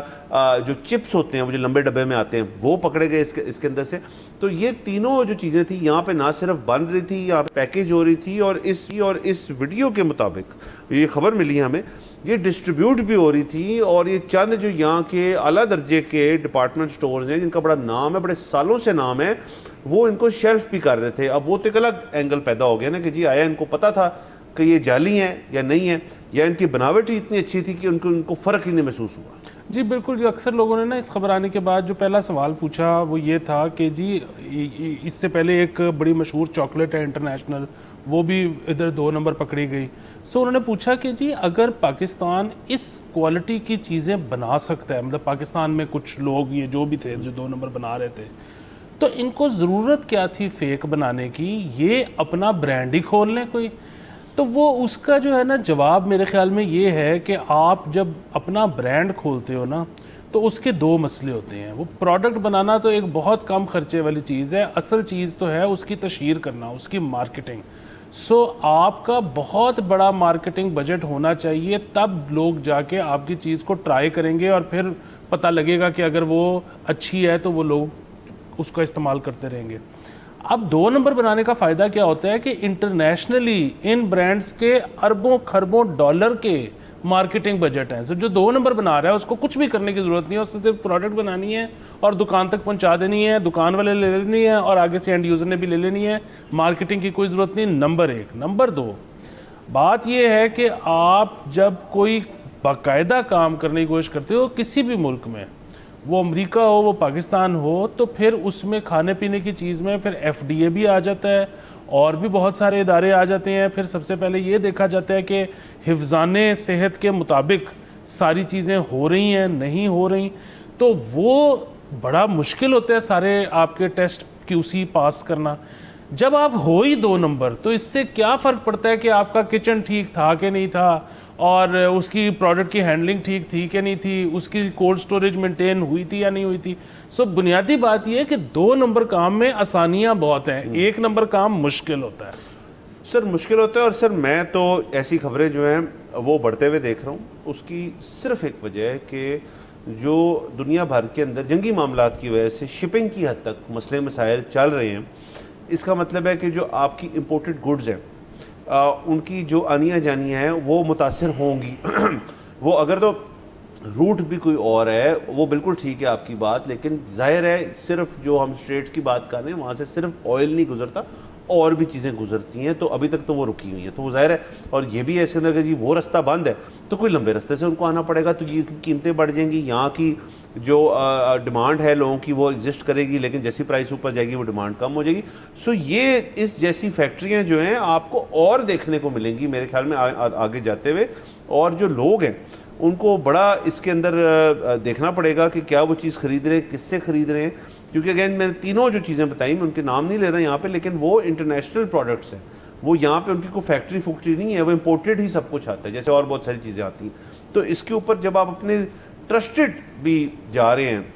जो चिप्स होते हैं वो जो लंबे डब्बे में आते हैं वो पकड़े गए इसके अंदर से। तो ये तीनों जो चीज़ें थी यहाँ पे ना सिर्फ बन रही थी, यहाँ पे पैकेज हो रही थी, और इस वीडियो के मुताबिक ये खबर मिली है हमें, ये डिस्ट्रीब्यूट भी हो रही थी। और ये चंद जो यहाँ के आला दर्जे के डिपार्टमेंट स्टोर्स हैं जिनका बड़ा नाम है, बड़े सालों से नाम है, वो इनको शेल्फ भी कर रहे थे। अब वो तो एक अलग एंगल पैदा हो गया ना कि जी आया इनको पता था कि ये जाली हैं या नहीं है, या इनकी बनावट ही इतनी अच्छी थी कि उनको फ़र्क ही नहीं महसूस हुआ। जी बिल्कुल जी, अक्सर लोगों ने ना इस खबर आने के बाद जो पहला सवाल पूछा वो ये था कि जी इससे पहले एक बड़ी मशहूर चॉकलेट है इंटरनेशनल, वो भी इधर 2 नंबर पकड़ी गई। सो उन्होंने पूछा कि जी अगर पाकिस्तान इस क्वालिटी की चीज़ें बना सकता है, मतलब पाकिस्तान में कुछ लोग ये जो भी थे जो 2 नंबर बना रहे थे, तो इनको ज़रूरत क्या थी फेक बनाने की, ये अपना ब्रांड ही खोल लें कोई। तो वो उसका जो है ना जवाब मेरे ख्याल में ये है कि आप जब अपना ब्रांड खोलते हो ना तो उसके 2 मसले होते हैं। वो प्रोडक्ट बनाना तो एक बहुत कम खर्चे वाली चीज़ है, असल चीज़ तो है उसकी तशहीर करना, उसकी मार्केटिंग। सो आपका बहुत बड़ा मार्केटिंग बजट होना चाहिए, तब लोग जाके आपकी चीज़ को ट्राई करेंगे और फिर पता लगेगा कि अगर वो अच्छी है तो वो लोग उसका इस्तेमाल करते रहेंगे। अब 2 नंबर बनाने का फ़ायदा क्या होता है कि इंटरनेशनली इन ब्रांड्स के अरबों खरबों डॉलर के मार्केटिंग बजट हैं। जो 2 नंबर बना रहा है उसको कुछ भी करने की ज़रूरत नहीं है, उससे सिर्फ प्रोडक्ट बनानी है और दुकान तक पहुंचा देनी है, दुकान वाले ले लेनी है और आगे से एंड यूज़र ने भी ले लेनी है। मार्केटिंग की कोई ज़रूरत नहीं, नंबर 1। नंबर 2, बात यह है कि आप जब कोई बाकायदा काम करने की कोशिश करते हो किसी भी मुल्क में, वो अमेरिका हो वो पाकिस्तान हो, तो फिर उसमें खाने पीने की चीज़ में फिर FDA भी आ जाता है और भी बहुत सारे इदारे आ जाते हैं। फिर सबसे पहले ये देखा जाता है कि हिफ्ज़ाने सेहत के मुताबिक सारी चीज़ें हो रही हैं नहीं हो रही, तो वो बड़ा मुश्किल होता है सारे आपके टेस्ट QC पास करना। जब आप हो ही 2 नंबर तो इससे क्या फ़र्क पड़ता है कि आपका किचन ठीक था कि नहीं था, और उसकी प्रोडक्ट की हैंडलिंग ठीक थी कि नहीं थी, उसकी कोल्ड स्टोरेज मेंटेन हुई थी या नहीं हुई थी। सो बुनियादी बात यह है कि 2 नंबर काम में आसानियां बहुत हैं, 1 नंबर काम मुश्किल होता है। सर मुश्किल होता है, और सर मैं तो ऐसी खबरें जो हैं वो बढ़ते हुए देख रहा हूँ। उसकी सिर्फ एक वजह है कि जो दुनिया भर के अंदर जंगी मामलात की वजह से शिपिंग की हद तक मसले मसाइल चल रहे हैं। इसका मतलब है कि जो आपकी इम्पोर्टेड गुड्स हैं उनकी जो आनियाँ जानियाँ हैं वो मुतासिर होंगी। वो अगर तो रूट भी कोई और है वो बिल्कुल ठीक है आपकी बात, लेकिन जाहिर है सिर्फ जो हम स्ट्रेट्स की बात कर रहे हैं वहाँ से सिर्फ ऑयल नहीं गुजरता, और भी चीज़ें गुजरती हैं, तो अभी तक तो वो रुकी हुई है। तो वो जाहिर है, और ये भी है इसके अंदर कि जी वो रास्ता बंद है तो कोई लंबे रास्ते से उनको आना पड़ेगा, तो ये कीमतें बढ़ जाएंगी। यहाँ की जो डिमांड है लोगों की वो एग्जिस्ट करेगी, लेकिन जैसी प्राइस ऊपर जाएगी वो डिमांड कम हो जाएगी। सो ये इस जैसी फैक्ट्रियाँ जो हैं आपको और देखने को मिलेंगी मेरे ख्याल में आगे जाते हुए, और जो लोग हैं उनको बड़ा इसके अंदर देखना पड़ेगा कि क्या वो चीज़ खरीद रहे हैं, किससे खरीद रहे हैं। क्योंकि अगेन मैंने तीनों जो चीज़ें बताई मैं उनके नाम नहीं ले रहा यहाँ पे, लेकिन वो इंटरनेशनल प्रोडक्ट्स हैं, वो यहाँ पे उनकी कोई फैक्ट्री नहीं है, वो इम्पोर्टेड ही सब कुछ आता है, जैसे और बहुत सारी चीज़ें आती हैं। तो इसके ऊपर जब आप अपने ट्रस्टेड भी जा रहे हैं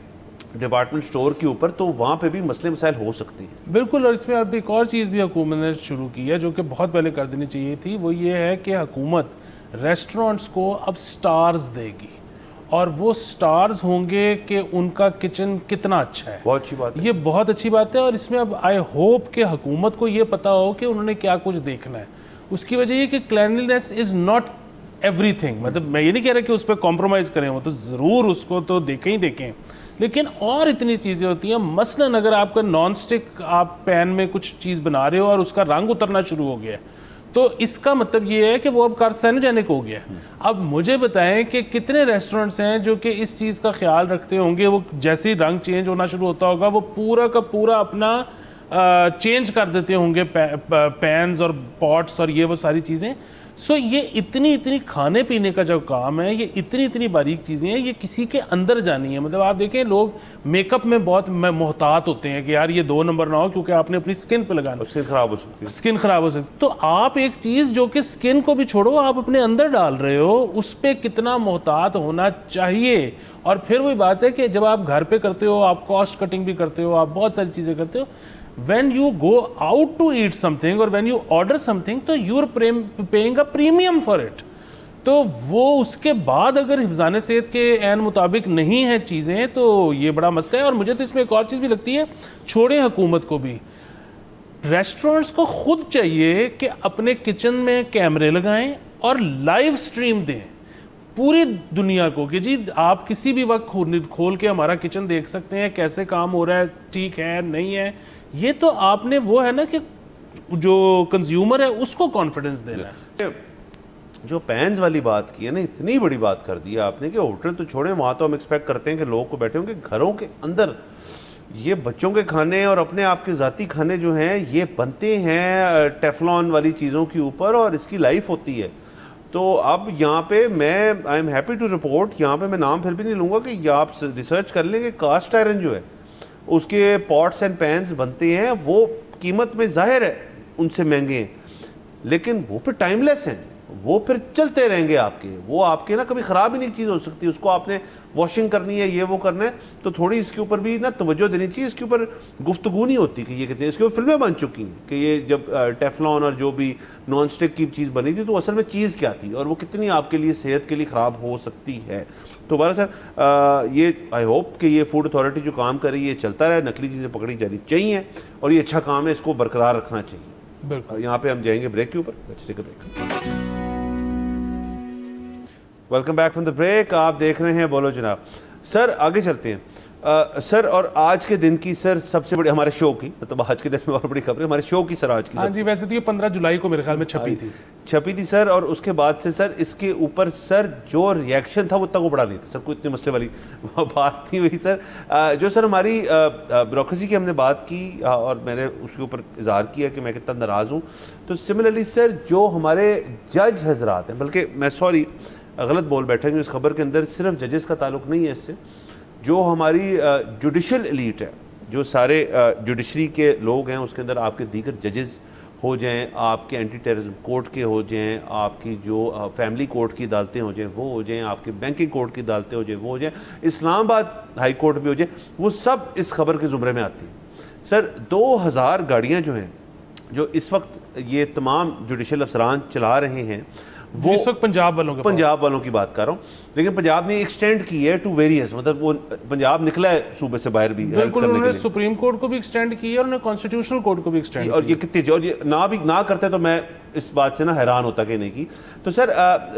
डिपार्टमेंट स्टोर के ऊपर, तो वहाँ पे भी मसले मसाइल हो सकते हैं। बिल्कुल, और इसमें अब एक और चीज़ भी हुकूमत ने शुरू की है जो कि बहुत पहले कर देनी चाहिए थी, वो ये है कि हुकूमत रेस्टोरेंट्स को अब स्टार्स देगी, और वो स्टार्स होंगे कि उनका किचन कितना अच्छा है। बहुत अच्छी बात है, ये बहुत अच्छी बात है। और इसमें अब आई होप कि हुकूमत को ये पता हो कि उन्होंने क्या कुछ देखना है। उसकी वजह ये कि क्लैनलीनेस इज़ नॉट एवरीथिंग, मतलब मैं ये नहीं कह रहा कि उस पर कॉम्प्रोमाइज़ करें, वो तो ज़रूर उसको तो देखें ही देखें, लेकिन और इतनी चीज़ें होती हैं। मसलन अगर आपका नॉन स्टिक आप पैन में कुछ चीज़ बना रहे हो और उसका रंग उतरना शुरू हो गया है, तो इसका मतलब ये है कि वो अब कार्सिनोजेनिक हो गया। अब मुझे बताएं कि कितने रेस्टोरेंट्स हैं जो कि इस चीज़ का ख्याल रखते होंगे, वो जैसे ही रंग चेंज होना शुरू होता होगा वो पूरा का पूरा अपना चेंज कर देते होंगे पैन्स और पॉट्स और ये वो सारी चीज़ें। सो ये इतनी खाने पीने का जो काम है, ये इतनी बारीक चीज़ें हैं, ये किसी के अंदर जानी है। मतलब आप देखें लोग मेकअप में बहुत मोहतात होते हैं कि यार ये 2 नंबर ना हो क्योंकि आपने अपनी स्किन पे लगाना, स्किन खराब हो सकती है, स्किन खराब हो सकती है। तो आप एक चीज़ जो कि स्किन को भी छोड़ो आप अपने अंदर डाल रहे हो, उस पर कितना मोहतात होना चाहिए। और फिर वही बात है कि जब आप घर पे करते हो, आप कॉस्ट कटिंग भी करते हो, आप बहुत सारी चीज़ें करते हो, when you go out to eat something or when you order something, तो you're paying a premium for it। तो वो उसके बाद अगर हिफान सेहत के ऐन मुताबिक नहीं है चीज़ें, तो ये बड़ा मसला है। और मुझे तो इसमें एक और चीज़ भी लगती है, छोड़े हुकूमत को भी, रेस्टोरेंट्स को खुद चाहिए कि अपने किचन में कैमरे लगाएं और लाइव स्ट्रीम दें पूरी दुनिया को कि जी आप किसी भी वक्त खोल के हमारा किचन देख सकते हैं, कैसे काम हो रहा है, ठीक है नहीं है। ये तो आपने वो है ना कि जो कंज्यूमर है उसको कॉन्फिडेंस देना है। जो पैंस वाली बात की है ना, इतनी बड़ी बात कर दी है आपने कि होटल तो छोड़ें, वहाँ तो हम एक्सपेक्ट करते हैं कि लोग को बैठे होंगे घरों के अंदर। ये बच्चों के खाने और अपने आप के ज़ाती खाने जो हैं ये बनते हैं टेफलॉन वाली चीज़ों के ऊपर और इसकी लाइफ होती है। तो अब यहाँ पे मैं I am happy to report, यहाँ पे मैं नाम फिर भी नहीं लूँगा, कि आप रिसर्च कर लेंगे कास्ट आयरन जो है उसके पॉट्स एंड पैंस बनते हैं, वो कीमत में ज़ाहिर है उनसे महंगे हैं, लेकिन वो फिर टाइमलेस हैं, वो फिर चलते रहेंगे आपके, वो आपके ना कभी ख़राब ही नहीं चीज़ हो सकती, उसको आपने वॉशिंग करनी है, ये वो करना है, तो थोड़ी इसके ऊपर भी ना तवज्जो देनी चाहिए। इसके ऊपर गुफ्तगू नहीं होती कि ये कितने, इसके ऊपर फिल्में बन चुकी हैं कि ये जब टेफलॉन और जो भी नॉन स्टिक की चीज़ बनी थी तो असल में चीज़ क्या थी और वो कितनी आपके लिए सेहत के लिए ख़राब हो सकती है। तो बहरहाल सर ये आई होप कि ये फूड अथॉरिटी जो काम कर रही है चलता रहे, नकली चीज़ें पकड़ी जानी चाहिए और ये अच्छा काम है, इसको बरकरार रखना चाहिए। बिल्कुल। यहाँ पे हम जाएंगे ब्रेक के ऊपर, let's take a break. Welcome back from the break, आप देख रहे हैं बोलो जनाब। सर आगे चलते हैं। सर और आज के दिन की सर सबसे बड़ी हमारे शो की, मतलब आज के दिन में और बड़ी खबर है हमारे शो की सर आज की। हाँ जी, वैसे तो ये 15 जुलाई को मेरे ख्याल में छपी थी सर, और उसके बाद से सर इसके ऊपर सर जो रिएक्शन था वो इतना को बड़ा नहीं था सर, कोई इतने मसले वाली बात नहीं हुई सर। जो सर हमारी ब्यूरोक्रेसी की हमने बात की और मैंने उसके ऊपर इजहार किया कि मैं कितना नाराज़ हूँ, तो सिमिलरली सर जो हमारे जज हजरात हैं, बल्कि मैं सॉरी गलत बोल बैठा हूँ, इस खबर के अंदर सिर्फ जजेस का ताल्लुक नहीं है इससे, जो हमारी जुडिशल एलीट है, जो सारे जुडिशरी के लोग हैं, उसके अंदर आपके दीगर जजेस हो जाएं, आपके एंटी टेररिज्म कोर्ट के हो जाएं, आपकी जो फैमिली कोर्ट की अदालतें हो जाएं वो हो जाएं, आपके बैंकिंग कोर्ट की अदालतें हो जाएं वो हो जाएं, इस्लामाबाद हाई कोर्ट भी हो जाए, वो सब इस खबर के ज़ुमरे में आती हैं। सर 2000 गाड़ियाँ जो हैं, जो इस वक्त ये तमाम जुडिशल अफसरान चला रहे हैं, वो इस वक्त पंजाब वालों की बात कर रहा हूँ, लेकिन पंजाब ने एक्सटेंड की है टू वेरियस, मतलब वो पंजाब निकला है सूबे से बाहर भी। बिल्कुल, उन्होंने सुप्रीम कोर्ट को भी एक्सटेंड की है और उन्होंने कॉन्स्टिट्यूशनल कोर्ट को भी एक्सटेंड और ये कितनी, और ये ना करते तो मैं इस बात से ना हैरान होता कि नहीं की। तो सर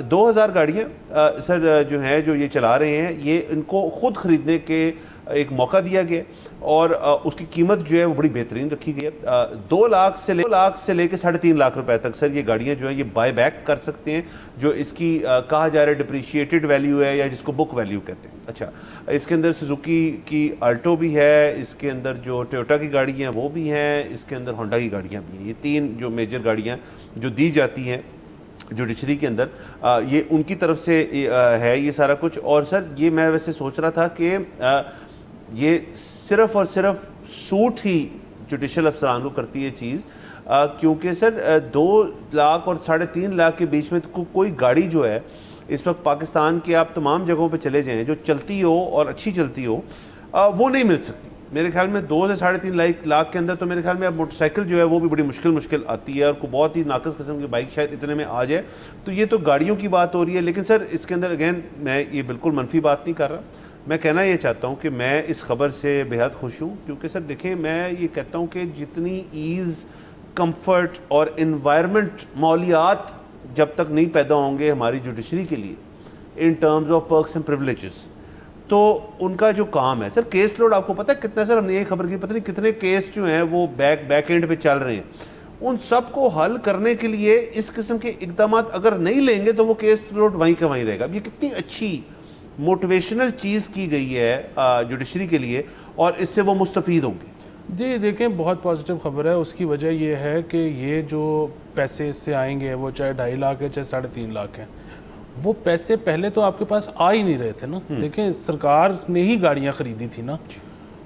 2000 गाड़ियाँ सर जो है जो ये चला रहे हैं, ये इनको खुद खरीदने के एक मौका दिया गया और उसकी कीमत जो है वो बड़ी बेहतरीन रखी गई है। 2 लाख से लेकर 3.5 लाख रुपए तक सर ये गाड़ियाँ जो है ये बाय बैक कर सकते हैं, जो इसकी कहा जा रहा है डिप्रिशिएटेड वैल्यू है या जिसको बुक वैल्यू कहते हैं। अच्छा, इसके अंदर सुजुकी की अल्टो भी है, इसके अंदर जो टोयोटा की गाड़ी हैं वो भी हैं, इसके अंदर होंडा की गाड़ियाँ भी हैं। ये 3 जो मेजर गाड़ियाँ जो दी जाती हैं जुडिशरी के अंदर, ये उनकी तरफ से है ये सारा कुछ। और सर ये मैं वैसे सोच रहा था कि ये सिर्फ और सिर्फ सूट ही जुडिशल अफसरान को करती है चीज़, क्योंकि सर 2 लाख और 3.5 लाख के बीच में तो कोई गाड़ी जो है इस वक्त पाकिस्तान के आप तमाम जगहों पे चले जाएं जो चलती हो और अच्छी चलती हो, वो नहीं मिल सकती। मेरे ख्याल में 2 से 3.5 लाख के अंदर तो मेरे ख्याल में अब मोटरसाइकिल जो है वो भी बड़ी मुश्किल आती है, और को बहुत ही नाकस किस्म की बाइक शायद इतने में आ जाए। तो ये तो गाड़ियों की बात हो रही है, लेकिन सर इसके अंदर अगेन मैं ये बिल्कुल मनफी बात नहीं कर रहा, मैं कहना ये चाहता हूँ कि मैं इस खबर से बेहद खुश हूँ, क्योंकि सर देखें मैं ये कहता हूँ कि जितनी ईज़, कंफर्ट और इन्वायरमेंट मौलियात जब तक नहीं पैदा होंगे हमारी जुडिशरी के लिए in terms of perks and privileges, तो उनका जो काम है सर, केस लोड आपको पता है कितना सर, हमने ये खबर की पता नहीं कितने केस जो हैं वो बैक एंड पे चल रहे हैं, उन सब को हल करने के लिए इस किस्म के इकदाम अगर नहीं लेंगे तो वो केस लोड वहीं का वहीं रहेगा। अब ये कितनी अच्छी मोटिवेशनल चीज़ की गई है जुडिशरी के लिए और इससे वो मुस्तफ़ीद होंगे। जी देखें, बहुत पॉजिटिव खबर है। उसकी वजह ये है कि ये जो पैसे इससे आएंगे वो चाहे 2.5 लाख है चाहे 3.5 लाख है, वो पैसे पहले तो आपके पास आ ही नहीं रहे थे ना। देखें सरकार ने ही गाड़ियाँ खरीदी थी ना,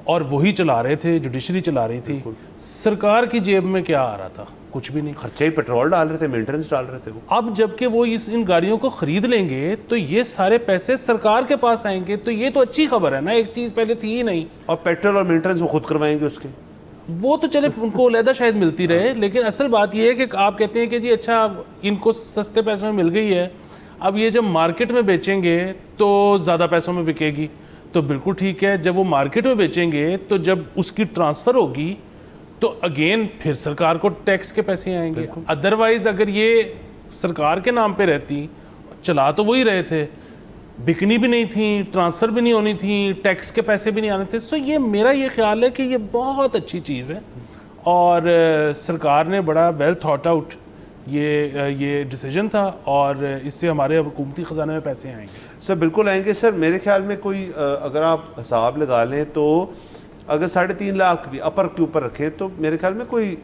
और वही चला रहे थे, जुडिशरी चला रही थी। सरकार की जेब में क्या आ रहा था? कुछ भी नहीं। खर्चे ही पेट्रोल डाल रहे थे, मेंटेनेंस डाल रहे थे वो। अब जबकि वो इन गाड़ियों को खरीद लेंगे तो ये सारे पैसे सरकार के पास आएंगे, तो ये तो अच्छी खबर है ना। एक चीज़ पहले थी ही नहीं, और पेट्रोल और मेंटेनेंस वो खुद करवाएंगे उसके, वो तो चले उनको अलहदा शायद मिलती रहे, लेकिन असल बात यह है कि आप कहते हैं कि जी अच्छा इनको सस्ते पैसों में मिल गई है, अब ये जब मार्केट में बेचेंगे तो ज़्यादा पैसों में बिकेगी, तो बिल्कुल ठीक है। जब वो मार्केट में बेचेंगे तो जब उसकी ट्रांसफ़र होगी तो अगेन फिर सरकार को टैक्स के पैसे आएंगे। अदरवाइज अगर ये सरकार के नाम पे रहती, चला तो वही रहे थे, बिकनी भी नहीं थी, ट्रांसफ़र भी नहीं होनी थी, टैक्स के पैसे भी नहीं आने थे। सो ये मेरा ये ख्याल है कि ये बहुत अच्छी चीज़ है और सरकार ने बड़ा वेल थॉट आउट ये डिसीजन था और इससे हमारे हुकूमती ख़जाने में पैसे आएंगे। सर बिल्कुल आएंगे सर। मेरे ख्याल में कोई अगर आप हिसाब लगा लें तो अगर 3.5 लाख भी अपर के ऊपर रखें तो मेरे ख्याल में कोई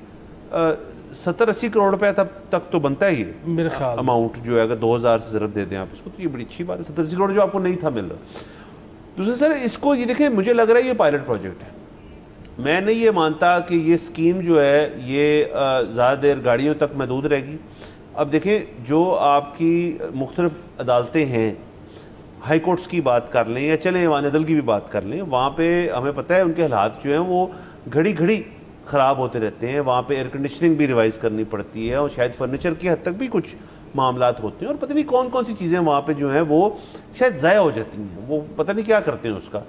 70-80 करोड़ रुपए तक तो बनता ही है मेरे ख्याल अमाउंट जो है। अगर 2000 से ज़रूर दे दें आप इसको तो ये बड़ी अच्छी बात है। 70-80 करोड़ जो आपको नहीं था मिल रहा। दूसरा सर इसको ये देखें, मुझे लग रहा है ये पायलट प्रोजेक्ट है। मैं नहीं ये मानता कि ये स्कीम जो है ये ज़्यादा देर गाड़ियों तक महदूद रहेगी। अब देखें जो आपकी मुख्तलिफ अदालतें हैं, हाई कोर्ट्स की बात कर लें या चलें ईवान अदल की भी बात कर लें, वहाँ पे हमें पता है उनके हालात जो हैं वो घड़ी घड़ी ख़राब होते रहते हैं। वहाँ पे एयर कंडीशनिंग भी रिवाइज़ करनी पड़ती है और शायद फर्नीचर की हद तक भी कुछ मामलात होते हैं और पता नहीं कौन कौन सी चीज़ें वहाँ पे जो हैं वो शायद ज़ाया हो जाती हैं, वो पता नहीं क्या करते हैं उसका।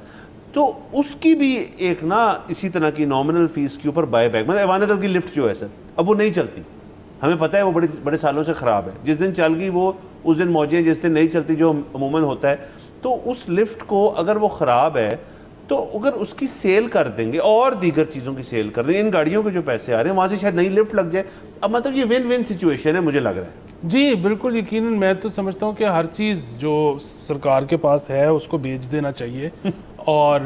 तो उसकी भी एक ना इसी तरह की नॉमिनल फ़ीस के ऊपर बाय बैक, मतलब ईवान अदल की लिफ्ट जो है सर अब वो नहीं चलती, हमें पता है वो बड़े सालों से ख़राब है। जिस दिन चल गई वो उस दिन मौजें, जिस दिन नहीं चलती जो अमूमन होता है। तो उस लिफ्ट को अगर वो ख़राब है तो अगर उसकी सेल कर देंगे और दीगर चीज़ों की सेल कर देंगे, इन गाड़ियों के जो पैसे आ रहे हैं वहाँ से शायद नई लिफ्ट लग जाए। अब मतलब ये विन विन सिचुएशन है मुझे लग रहा है। जी बिल्कुल यकीनन। मैं तो समझता हूँ कि हर चीज़ जो सरकार के पास है उसको बेच देना चाहिए और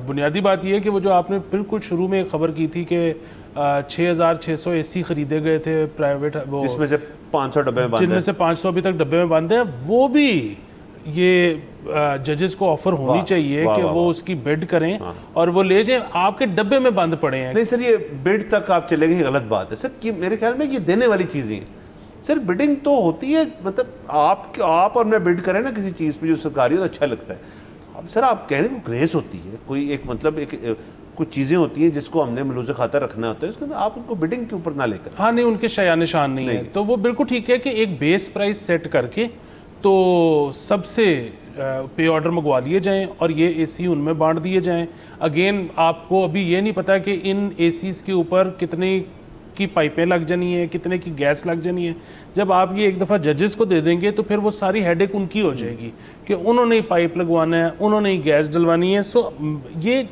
बुनियादी बात यह है कि वो जो आपने बिल्कुल शुरू में खबर की थी कि 6600 AC खरीदे गए थे प्राइवेट, वो जिसमें से 500 डब्बे में बंद हैं, जिनमें से 500 अभी तक डब्बे में बंद हैं, वो भी ये जजेस को ऑफर होनी चाहिए कि वो उसकी बिड करें और वो ले जाएं। आपके डब्बे में बंद पड़े हैं। नहीं सर, ये बिड तक आप चले गए, गलत बात है सर। कि मेरे ख्याल में ये देने वाली चीज़ें हैं सर। बिडिंग तो होती है, मतलब आप और मैं बिड करें ना किसी चीज़ पे जो सरकारी हो तो अच्छा लगता है। अब सर आप कह रहे हैं ग्रेस होती है, कोई एक मतलब एक कुछ चीज़ें होती हैं जिसको हमने मलूज़ खाता रखना होता है, उसके अंदर आप उनको बिडिंग के ऊपर ना लेकर। हाँ नहीं, उनके शया निशान नहीं है, तो वो बिल्कुल ठीक है कि एक बेस प्राइस सेट करके तो सबसे पे ऑर्डर मंगवा लिए जाएं और ये एसी उनमें बांट दिए जाएं। अगेन आपको अभी ये नहीं पता कि इन एसीज़ के ऊपर कितने की पाइपें लग जानी है, कितने की गैस लग जानी है। जब आप ये एक दफ़ा जजेस को दे देंगे तो फिर वो सारी हेडेक उनकी हो जाएगी कि उन्होंने ही पाइप लगवाना है, उन्होंने ही गैस डलवानी है। सो ये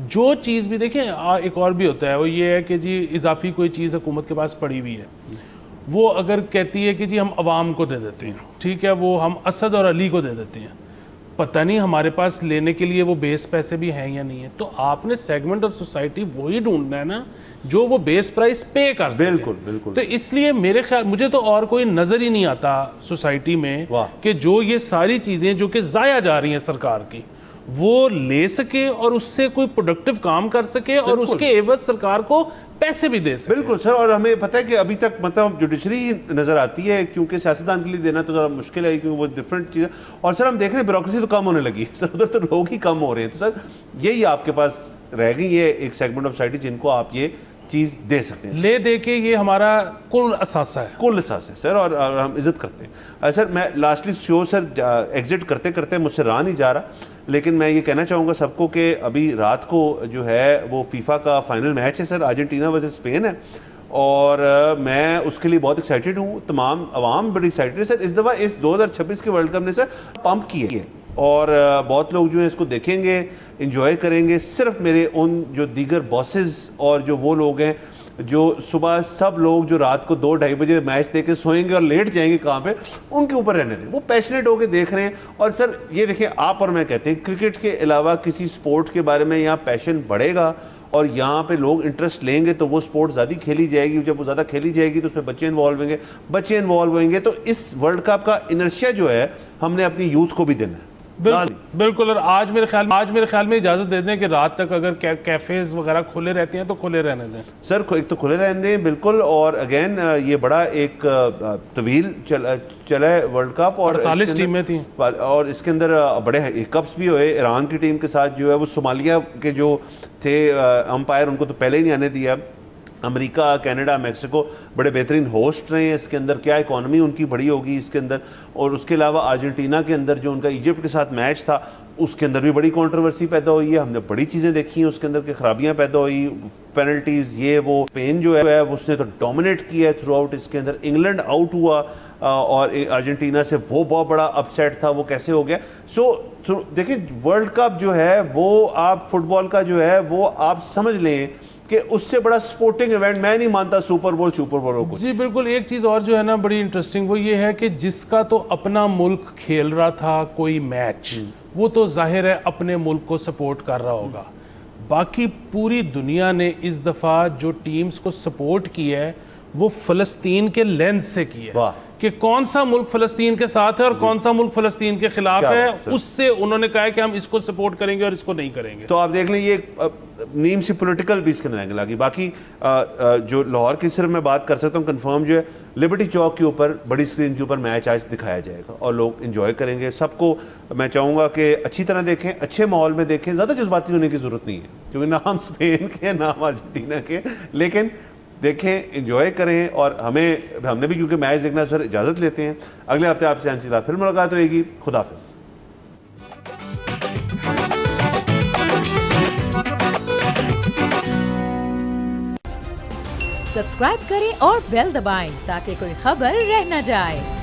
जो चीज़ भी देखें एक और भी होता है, वो ये है कि जी इजाफी कोई चीज़ हुकूमत के पास पड़ी हुई है, वो अगर कहती है कि जी हम अवाम को दे देते हैं, ठीक है, वो हम असद और अली को दे देते हैं, पता नहीं हमारे पास लेने के लिए वो बेस पैसे भी हैं या नहीं है। तो आपने सेगमेंट ऑफ सोसाइटी वही ढूंढना है ना जो वो बेस प्राइस पे कर सके। बिल्कुल बिल्कुल। तो इसलिए मेरे ख्याल मुझे तो और कोई नज़र ही नहीं आता सोसाइटी में कि जो ये सारी चीज़ें जो कि ज़ाया जा रही हैं सरकार की, वो ले सके और उससे कोई प्रोडक्टिव काम कर सके और उसके एवज सरकार को पैसे भी दे सके। बिल्कुल सर। और हमें पता है कि अभी तक मतलब जुडिशरी नज़र आती है, क्योंकि सियासतदान के लिए देना तो ज़रा मुश्किल है क्योंकि वो डिफरेंट चीज़ है। और सर हम देख रहे हैं ब्यूरोक्रेसी तो कम होने लगी है सर, उधर तो लोग ही कम हो रहे हैं। तो सर यही आपके पास रह गई है एक सेगमेंट ऑफ सोसाइटी जिनको आप ये चीज़ दे सकते हैं। ले दे के ये हमारा कुल असासा है, कुल असासा है सर, और हम इज़्ज़त करते हैं। सर मैं लास्टली शो सर एग्जिट करते करते मुझसे रहा नहीं जा रहा, लेकिन मैं ये कहना चाहूँगा सबको कि अभी रात को जो है वो फीफा का फाइनल मैच है सर, अर्जेंटीना वर्सेस स्पेन है, और मैं उसके लिए बहुत एक्साइटेड हूँ। तमाम अवाम बड़ी एक्साइटेड है सर। इस दफ़ा इस 2026 के वर्ल्ड कप ने सर पंप किए है और बहुत लोग जो है इसको देखेंगे, इंजॉय करेंगे। सिर्फ मेरे उन जो दीगर बॉसेस और जो वो लोग हैं जो सुबह सब लोग जो रात को 2-2:30 बजे मैच देख के सोएंगे और लेट जाएंगे कहाँ पे, उनके ऊपर रहने दें। वो पैशनेट होकर देख रहे हैं। और सर ये देखें, आप और मैं कहते हैं क्रिकेट के अलावा किसी स्पोर्ट के बारे में यहाँ पैशन बढ़ेगा और यहाँ पे लोग इंटरेस्ट लेंगे तो वो स्पोर्ट ज़्यादा खेली जाएगी। जब वो ज़्यादा खेली जाएगी तो उसमें बच्चे इन्वॉल्व होंगे। तो इस वर्ल्ड कप का इनर्शिया जो है हमने अपनी यूथ को भी देना है। बिल्कुल। और आज मेरे ख्याल में इजाज़त दे दें कि रात तक अगर कैफ़ेज वगैरह खुले रहते हैं तो खुले रहने दें सर, एक तो खुले रहने दें बिल्कुल। और अगेन ये बड़ा एक तवील चला है वर्ल्ड कप और 48 टीमें थी और इसके अंदर बड़े कप्स भी हुए। ईरान की टीम के साथ जो है वो सोमालिया के जो थे अंपायर, उनको तो पहले ही नहीं आने दिया। अमेरिका, कनाडा, मेक्सिको बड़े बेहतरीन होस्ट रहे हैं इसके अंदर, क्या इकॉनमी उनकी बड़ी होगी इसके अंदर। और उसके अलावा अर्जेंटीना के अंदर जो उनका इजिप्ट के साथ मैच था उसके अंदर भी बड़ी कंट्रोवर्सी पैदा हुई है, हमने बड़ी चीज़ें देखी हैं उसके अंदर की खराबियां पैदा हुई, पेनल्टीज ये वो। स्पेन जो है उसने तो डोमिनेट किया है थ्रू आउट इसके अंदर। इंग्लैंड आउट हुआ और अर्जेंटीना से, वो बहुत बड़ा अपसेट था, वो कैसे हो गया। सो देखिए वर्ल्ड कप जो है वो आप फुटबॉल का जो है वो आप समझ लें कि उससे बड़ा स्पोर्टिंग इवेंट मैं नहीं मानता सुपर बोल हो कुछ। जी बिल्कुल। एक चीज़ और जो है ना बड़ी इंटरेस्टिंग, वो ये है कि जिसका तो अपना मुल्क खेल रहा था कोई मैच, वो तो जाहिर है अपने मुल्क को सपोर्ट कर रहा होगा। बाकी पूरी दुनिया ने इस दफ़ा जो टीम्स को सपोर्ट किया है वो फ़लस्तीन के लेंस से की है कि कौन सा मुल्क फ़लस्तीन के साथ है और कौन सा मुल्क फ़लस्तीन के खिलाफ है, उससे उन्होंने कहा है कि हम इसको सपोर्ट करेंगे और इसको नहीं करेंगे। तो आप देख लें ये नीम सी पॉलिटिकल भी इसके अंदर एंगल आ गई। बाकी जो लाहौर की सिर्फ मैं बात कर सकता हूँ कंफर्म जो है, लिबर्टी चौक के ऊपर बड़ी स्क्रीन के ऊपर मैच आज दिखाया जाएगा और लोग इंजॉय करेंगे। सबको मैं चाहूँगा कि अच्छी तरह देखें, अच्छे माहौल में देखें, ज़्यादा जज्बाती होने की ज़रूरत नहीं है क्योंकि नाम स्पेन के नाम अर्जेंटीना के, लेकिन देखें, एंजॉय करें। और हमने भी क्योंकि मैच देखना सर इजाज़त लेते हैं। अगले हफ्ते आपसे इंशाल्लाह फिर मुलाकात होगी। खुदा हाफिज़। सब्सक्राइब करें और बेल दबाएं ताकि कोई खबर रह न जाए।